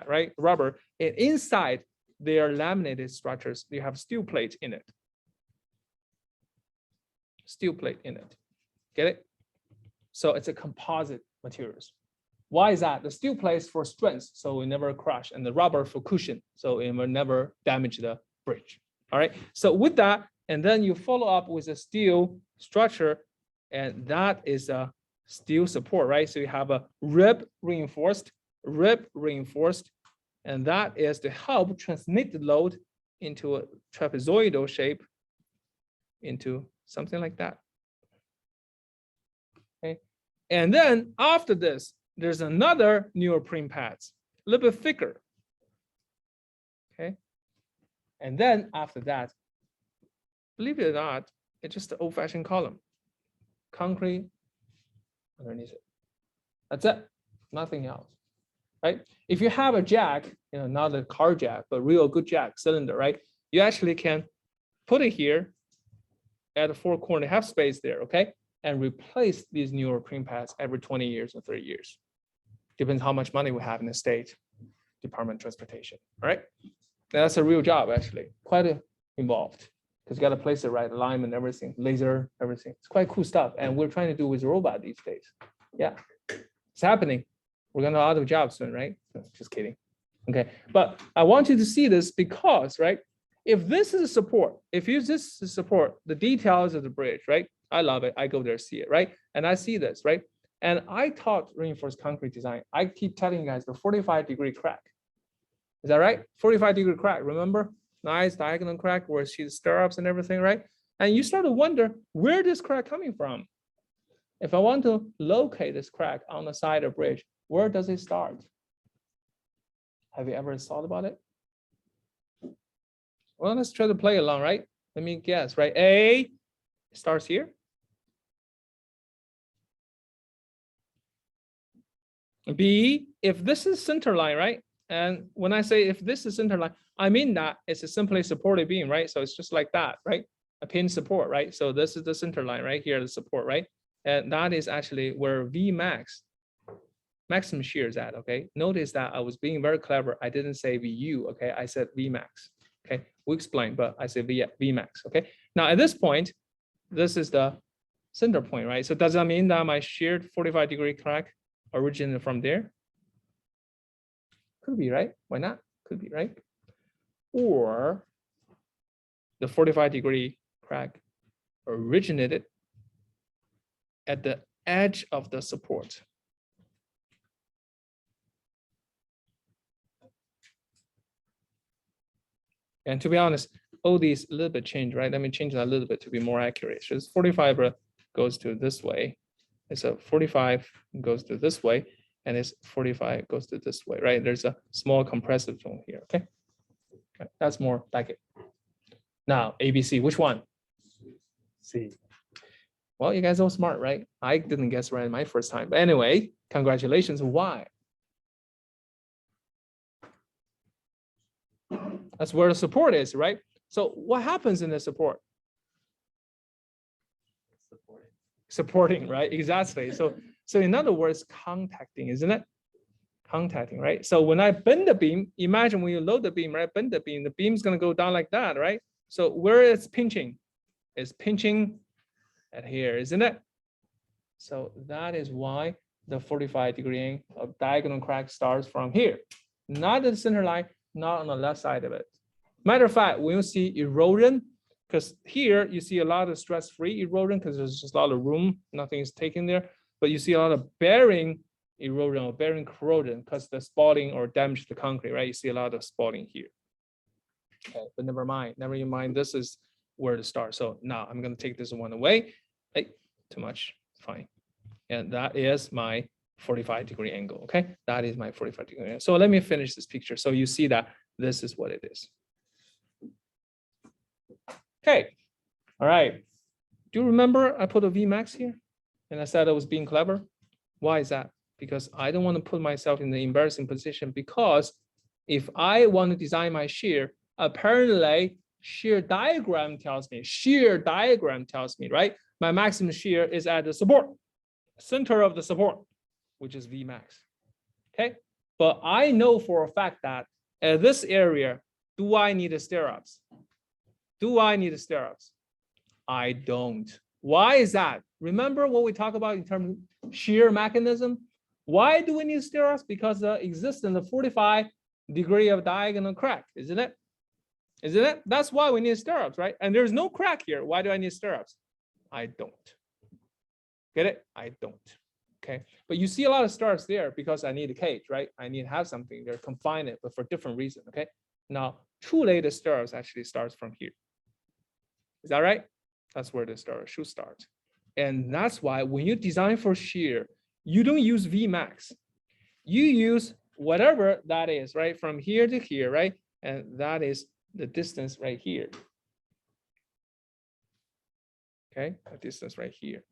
right? Rubber. And inside they are laminated structures. You have steel plate in it. Steel plate in it. Get it? So it's a composite materials. Why is that? The steel plates for strength, so it never crash, and the rubber for cushion, so it will never damage the bridge. All right. So with that, and then you follow up with a steel structure, and that is a steel support, right? So you have a rib reinforced, and that is to help transmit the load into a trapezoidal shape, into something like that. Okay. And then after this, there's another neoprene pads, a little bit thicker. Okay. And then after that, believe it or not, it's just the old-fashioned column, concrete underneath it. That's it, nothing else, right? If you have a jack, not a car jack, but real good jack cylinder, right? You actually can put it here at the 4 corner, have space there, okay? And replace these neoprene pads every 20 years or 30 years. Depends how much money we have in the state Department of Transportation, all right? That's a real job, actually, quite involved, because you got to place it right, alignment, everything, laser, everything. It's quite cool stuff, and we're trying to do with robot these days. Yeah, it's happening. We're gonna out of jobs soon, right? Just kidding. Okay, but I want you to see this because, right? If this is a support, if you this is support, the details of the bridge, right? I love it. I go there, see it, right? And I see this, right? And I taught reinforced concrete design. I keep telling you guys the 45-degree crack. Is that right? 45-degree crack, remember? Nice diagonal crack where she stirrups and everything, right? And you start to wonder where this crack coming from. If I want to locate this crack on the side of bridge, where does it start? Have you ever thought about it? Well, let's try to play along, right? Let me guess, right? A starts here. B, if this is center line, right? And when I say if this is center line, I mean that it's a simply supported beam, right? So it's just like that, right? A pin support, right? So this is the center line right here, the support, right? And that is actually where V max, maximum shear is at, okay? Notice that I was being very clever. I didn't say VU, okay? I said V max, okay? We'll explain, but I said V max, okay? Now at this point, this is the center point, right? So does that mean that my sheared 45-degree crack originated from there? Could be, right? Why not? Could be, right? Or the 45-degree crack originated at the edge of the support. And to be honest, all these a little bit change, right? Let me change that a little bit to be more accurate. So it's 45 goes to this way. It's a 45 goes to this way, and it's 45 goes to this way, right? There's a small compressive zone here, okay? Okay, that's more like it. Now, ABC, which one? C. Well, you guys are smart, right? I didn't guess right my first time. But anyway, congratulations. Why? That's where the support is, right? So what happens in the support? Supporting, right? Exactly. So in other words, contacting, isn't it? Contacting, right? So when I bend the beam, imagine when you load the beam, right? Bend the beam's going to go down like that, right? So where it's pinching? It's pinching at here, isn't it? So that is why the 45-degree angle of diagonal crack starts from here, not at the center line, not on the left side of it. Matter of fact, when you see erosion, because here you see a lot of stress-free erosion because there's just a lot of room, nothing is taken there, but you see a lot of bearing erosion or bearing corrosion because the spalling or damage to the concrete, right? You see a lot of spalling here. Okay, but never mind, this is where to start. So now I'm going to take this one away. Hey, too much, fine. And that is my 45-degree angle, okay? That is my 45-degree angle. So let me finish this picture. So you see that this is what it is. Okay, all right. Do you remember I put a Vmax here? And I said I was being clever. Why is that? Because I don't want to put myself in the embarrassing position, because if I want to design my shear, apparently shear diagram tells me, right? My maximum shear is at the support, center of the support, which is Vmax, okay? But I know for a fact that at this area, do I need a stirrups? Do I need a stirrups? I don't. Why is that? Remember what we talked about in terms of shear mechanism? Why do we need stirrups? Because the existence of 45-degree of diagonal crack, isn't it? Isn't it? That's why we need stirrups, right? And there's no crack here. Why do I need stirrups? I don't. Get it? I don't. Okay. But you see a lot of stirrups there because I need a cage, right? I need to have something there, confine it, but for different reason. Okay. Now, truly, the stirrups actually starts from here. Is that right? That's where the stirrup should start. And that's why when you design for shear, you don't use Vmax. You use whatever that is, right? From here to here, right? And that is the distance right here. Okay, a distance right here.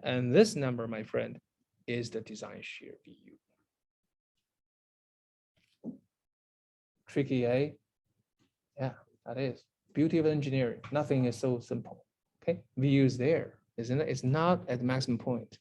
And this number, my friend, is the design shear VU. Tricky, eh? Yeah, that is. Beauty of engineering. Nothing is so simple. Okay, VU is there, isn't it? It's not at the maximum point.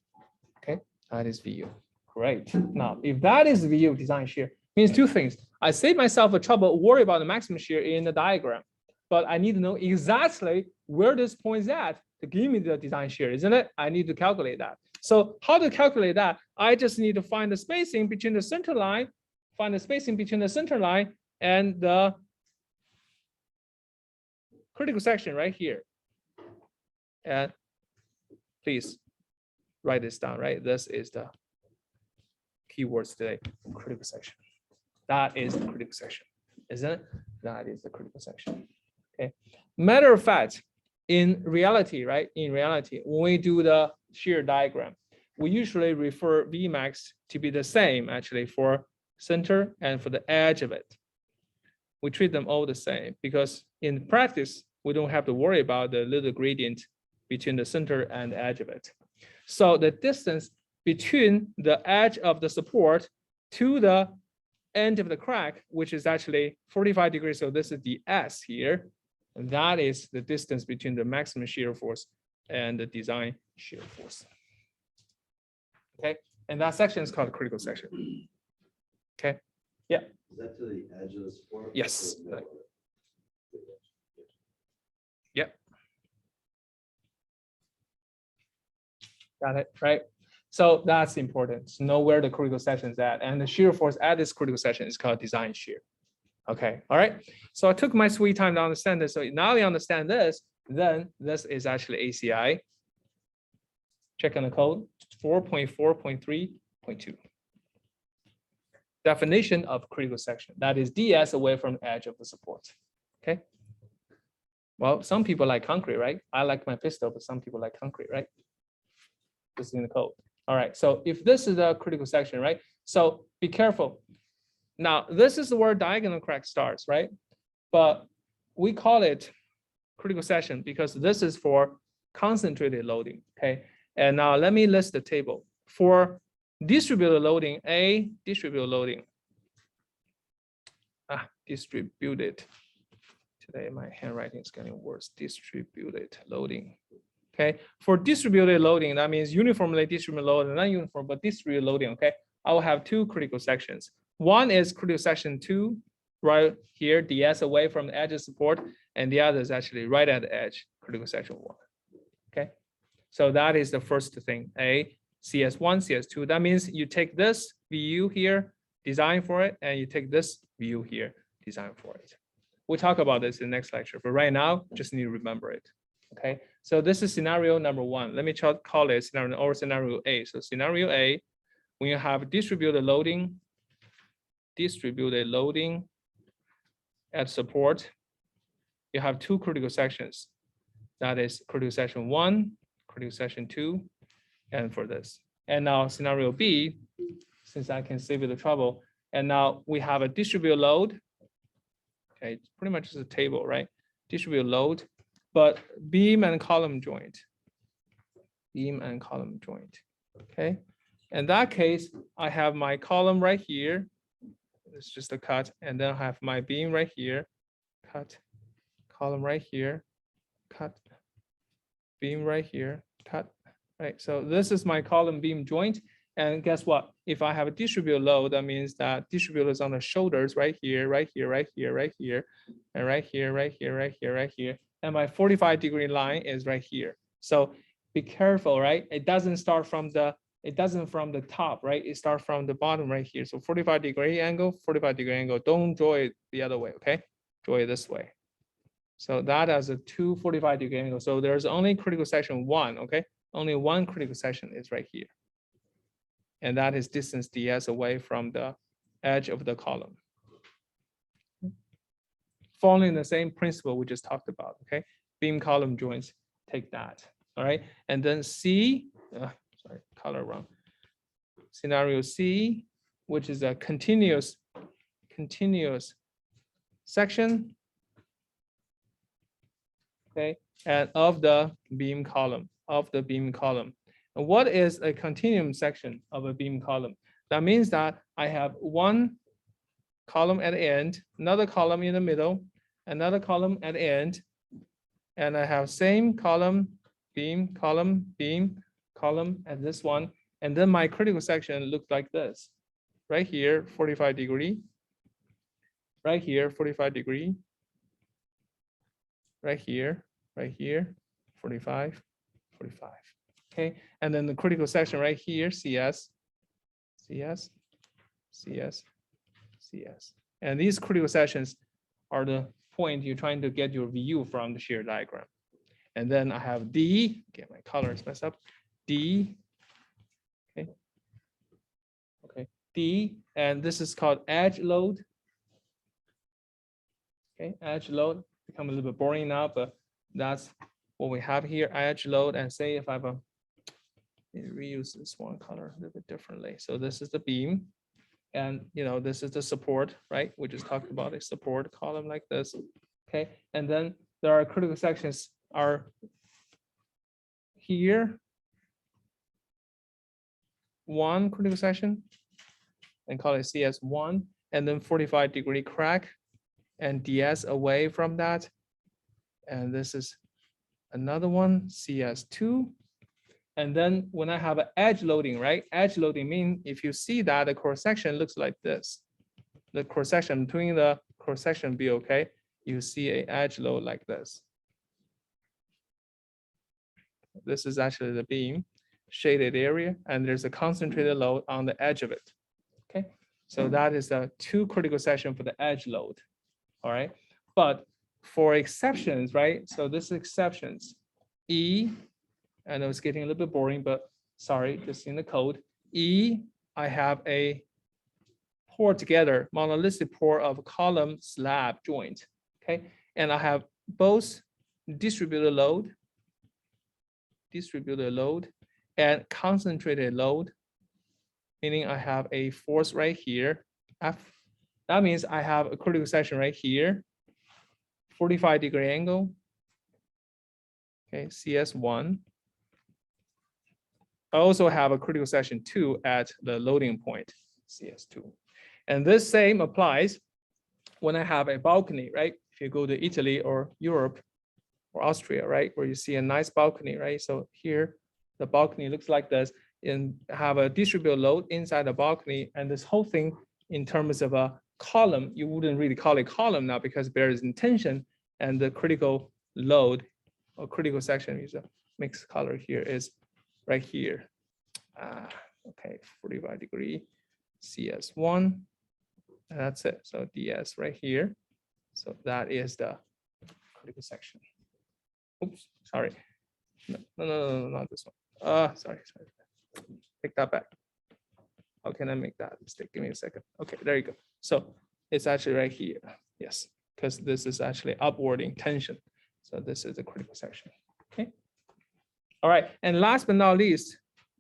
Okay, that is VU. Great. Now, if that is VU design shear, means two things. I save myself a trouble worry about the maximum shear in the diagram, but I need to know exactly where this point is at to give me the design shear, isn't it? I need to calculate that. So how to calculate that? I just need to find the spacing between the center line, and the critical section right here. And please write this down, right? This is the keywords today, critical section. That is the critical section, isn't it? That is the critical section. Okay. Matter of fact, in reality, right? In reality, when we do the shear diagram, we usually refer Vmax to be the same actually for center, and for the edge of it. We treat them all the same because in practice, we don't have to worry about the little gradient between the center and the edge of it. So the distance between the edge of the support to the end of the crack, which is actually 45 degrees. So this is the S here. And that is the distance between the maximum shear force and the design shear force. Okay, and that section is called critical section. Okay, Is that to the edge of the support? Yes. Yep. Got it, right? So that's important to know where the critical section is at. And the shear force at this critical section is called design shear. Okay, all right. So I took my sweet time to understand this. So now you understand this, then this is actually ACI. Check on the code 4.4.3.2. Definition of critical section. That is DS away from the edge of the support. Okay. Well, some people like concrete, right? I like my pistol, but some people like concrete, right? This is in the code. All right. So if this is a critical section, right? So be careful. Now, this is where diagonal crack starts, right? But we call it critical section because this is for concentrated loading. Okay. And now let me list the table for distributed loading. Distributed loading. Distributed. Today my handwriting is getting worse. Distributed loading. Okay. For distributed loading, that means uniformly distributed load and non-uniform, but distributed loading. Okay. I will have two critical sections. One is critical section 2, right here, DS away from the edge of support, and the other is actually right at the edge, critical section 1. Okay. So that is the first thing. CS1, CS2. That means you take this VU here, design for it, and you take this VU here, design for it. We'll talk about this in the next lecture, but right now, just need to remember it. Okay. So this is scenario number 1. Let me call it scenario or scenario A. So scenario A, when you have distributed loading at support, you have two critical sections. That is critical section 1, critical section 2, and for this. And now scenario B, since I can save you the trouble, and now we have a distributed load. Okay, it's pretty much just a table, right? Distributed load, but beam and column joint. Beam and column joint. Okay. In that case, I have my column right here. It's just a cut, and then I have my beam right here, cut, column right here, cut, beam right here, cut, right? So this is my column beam joint, and guess what? If I have a distributed load, that means that distributed is on the shoulders right here, right here, right here, right here, and right here, right here, right here, right here, and my 45-degree line is right here. So be careful, right? It doesn't start from the from the top, right? It starts from the bottom right here. So 45-degree angle, 45-degree angle. Don't draw it the other way, okay? Draw it this way. So that has a 245-degree angle. So there's only critical section 1, okay? Only one critical section is right here. And that is distance DS away from the edge of the column. Following the same principle we just talked about, okay? Beam column joints, take that, all right? And then C, sorry, color wrong. Scenario C, which is a continuous section, okay, and of the beam column, And what is a continuum section of a beam column? That means that I have one column at the end, another column in the middle, another column at the end, and I have same column, beam, column, beam, column at this one, and then my critical section looks like this. Right here, 45-degree. Right here, 45-degree. Right here, 45, 45. Okay, and then the critical section right here, CS, CS, CS, CS. And these critical sections are the point you're trying to get your view from the shear diagram. And then I have D, get my colors messed up, D, okay, D, and this is called edge load. Okay, edge load, become a little bit boring now, but that's what we have here, edge load. And say if I have reuse this one color a little bit differently. So this is the beam, And this is the support, right? We just talked about a support column like this. Okay, and then there are critical sections are here. One critical section and call it CS1, and then 45-degree crack and DS away from that. And this is another one, CS2. And then when I have an edge loading, right? Edge loading means if you see that the cross section looks like this, the cross section between the cross section be okay, you see a edge load like this. This is actually the beam shaded area, and there's a concentrated load on the edge of it. Okay, so that is the 2 critical section for the edge load. All right, but for exceptions, right? So this is exceptions. E, I know it's getting a little bit boring, but sorry, just in the code. E, I have a pour together monolithic pour of column slab joint. Okay, and I have both distributed load and concentrated load, meaning I have a force right here, F. That means I have a critical section right here, 45-degree angle, okay, CS1. I also have a critical section 2 at the loading point, CS2. And this same applies when I have a balcony, right? If you go to Italy or Europe or Austria, right, where you see a nice balcony, right? So here, the balcony looks like this, and have a distributed load inside the balcony, and this whole thing in terms of a column, you wouldn't really call it column now because there is tension, and the critical load or critical section is a mixed color here is right here. Okay, 45-degree CS1, and that's it. So DS right here. So that is the critical section. Oops, sorry. No, not this one. Sorry. Take that back. How can I make that mistake? Give me a second. Okay, there you go. So it's actually right here. Yes, because this is actually upwarding tension. So this is the critical section. Okay. All right, and last but not least,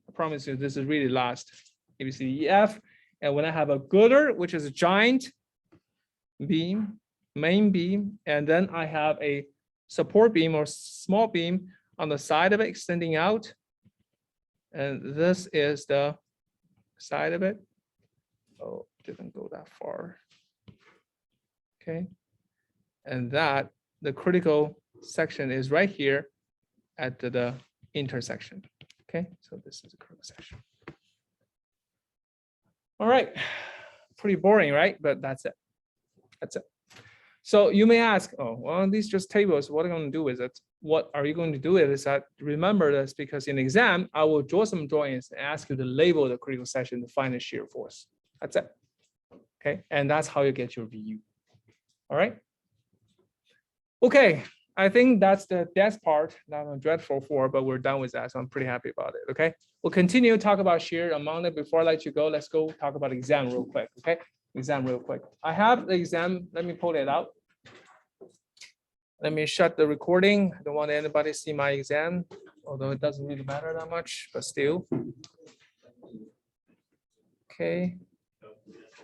I promise you this is really last. ABCDEF, and when I have a girder, which is a giant beam, main beam, and then I have a support beam or small beam on the side of it extending out. And this is the side of it. Oh, didn't go that far. Okay. And that the critical section is right here at the intersection. Okay, so this is a critical section. All right, pretty boring, right? But that's it. That's it. So you may ask, oh, well, these just tables, what are you going to do with it? What are you going to do with it is that remember this, because in exam, I will draw some drawings and ask you to label the critical section to find the shear force. That's it. Okay, and that's how you get your VU. All right. Okay, I think that's the desk part that I'm dreadful for, but we're done with that, so I'm pretty happy about it. Okay, we'll continue to talk about shear among it. Before I let you go, let's go talk about exam real quick. Okay, exam real quick. I have the exam. Let me pull it out. Let me shut the recording. I don't want anybody to see my exam, although it doesn't really matter that much, but still. Okay.